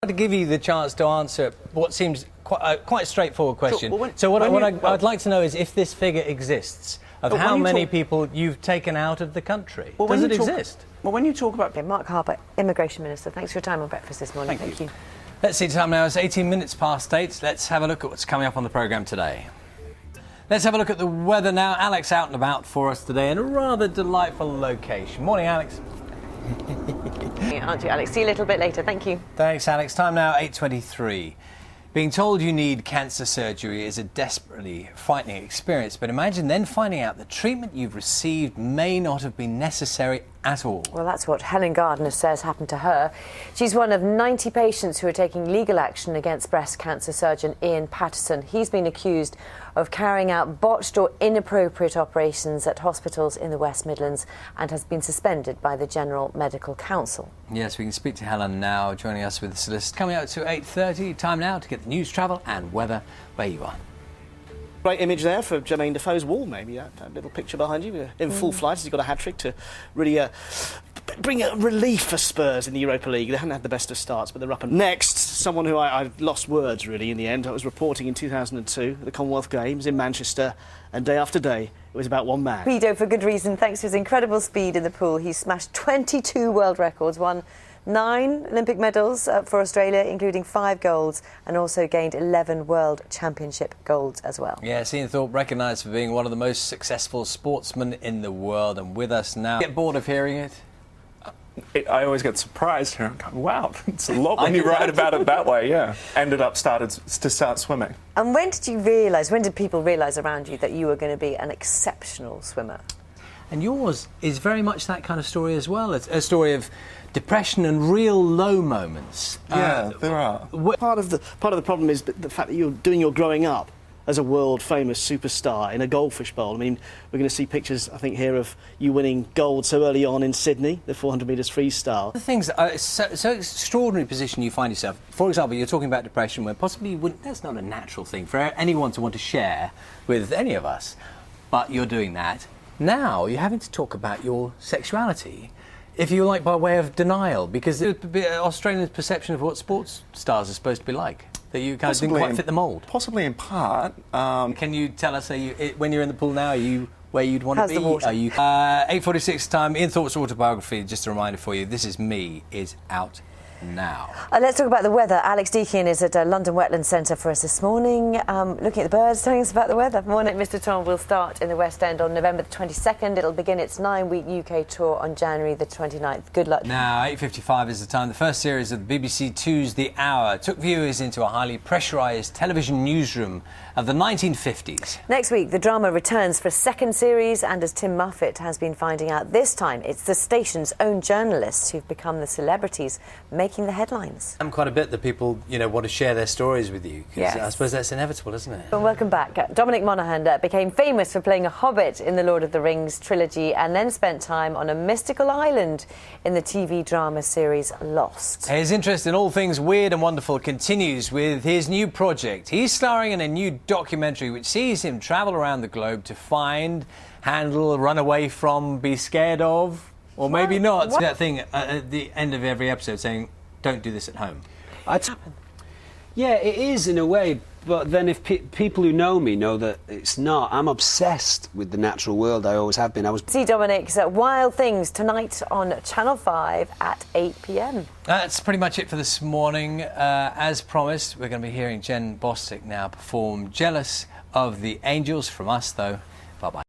To give you the chance to answer what seems quite a straightforward question. Sure. Well, I'd like to know is if this figure exists of how many people you've taken out of the country. Does it exist? Well, when you talk about... Okay, Mark Harper, Immigration Minister, thanks for your time on Breakfast this morning. Thank you. Let's see, time now is 18 minutes past 8. Let's have a look at what's coming up on the programme today. Let's have a look at the weather now. Alex out and about for us today in a rather delightful location. Morning, Alex. Aren't you, Alex? See you a little bit later. Thank you. Thanks, Alex. Time now, 8:23. Being told you need cancer surgery is a desperately frightening experience, but imagine then finding out the treatment you've received may not have been necessary at all. Well, that's what Helen Gardner says happened to her. She's one of 90 patients who are taking legal action against breast cancer surgeon Ian Patterson. He's been accused of carrying out botched or inappropriate operations at hospitals in the West Midlands and has been suspended by the General Medical Council. Yes, we can speak to Helen now, joining us with the solicitor. Coming up to 8:30, time now to get the news, travel and weather where you are. Great image there for Jermaine Defoe's wall, maybe, that little picture behind you, in full flight as he's got a hat-trick to really bring a relief for Spurs in the Europa League. They haven't had the best of starts, but they're up. And next, someone who I've lost words, really, in the end. I was reporting in 2002 at the Commonwealth Games in Manchester, and day after day, it was about one man. Speedo for good reason, thanks to his incredible speed in the pool. He smashed 22 world records, won 9 Olympic medals for Australia, including 5 golds, and also gained 11 World Championship golds as well. Yes, Ian Thorpe recognised for being one of the most successful sportsmen in the world, and with us now. Get bored of hearing it? I always get surprised here. Wow, it's a lot when you write about it that way, yeah. Ended up started to start swimming. And when did people realise around you that you were going to be an exceptional swimmer? And yours is very much that kind of story as well. It's a story of depression and real low moments. Yeah, there are. Part of the problem is the fact that you're doing your growing up as a world-famous superstar in a goldfish bowl. I mean, we're going to see pictures, I think, here of you winning gold so early on in Sydney, the 400 metres freestyle. The things that are so extraordinary position you find yourself. For example, you're talking about depression where possibly you wouldn't, that's not a natural thing for anyone to want to share with any of us, but you're doing that. Now you're having to talk about your sexuality, if you like, by way of denial, because Australians' perception of what sports stars are supposed to be like, that you kind of didn't quite fit the mould. Possibly in part. Can you tell us, when you're in the pool now, are you where you'd want to be? How's the water? Are you 8:46 time? Ian Thorpe's autobiography, just a reminder for you, This Is Me, is out now. Let's talk about the weather. Alex Deakin is at London Wetlands Centre for us this morning, looking at the birds, telling us about the weather. Morning, Mr. Tom. Will start in the West End on November the 22nd. It'll begin its 9-week UK tour on January the 29th. Good luck. Now, 8:55 is the time. The first series of the BBC Two's The Hour took viewers into a highly pressurised television newsroom of the 1950s. Next week, the drama returns for a second series, and as Tim Muffett has been finding out, this time it's the station's own journalists who've become the celebrities making the headlines. Quite a bit that people, want to share their stories with you. Yes. I suppose that's inevitable, isn't it? Well, welcome back. Dominic Monaghan became famous for playing a hobbit in the Lord of the Rings trilogy and then spent time on a mystical island in the TV drama series Lost. His interest in all things weird and wonderful continues with his new project. He's starring in a new documentary which sees him travel around the globe to find, handle, run away from, be scared of, or maybe not. What? That thing at the end of every episode saying, don't do this at home. Yeah, it is in a way, but then if people who know me know that it's not, I'm obsessed with the natural world. I always have been. See Dominic's Wild Things tonight on Channel 5 at 8 p.m. That's pretty much it for this morning. As promised, we're going to be hearing Jen Bostic now perform Jealous of the Angels. From us, though, bye-bye.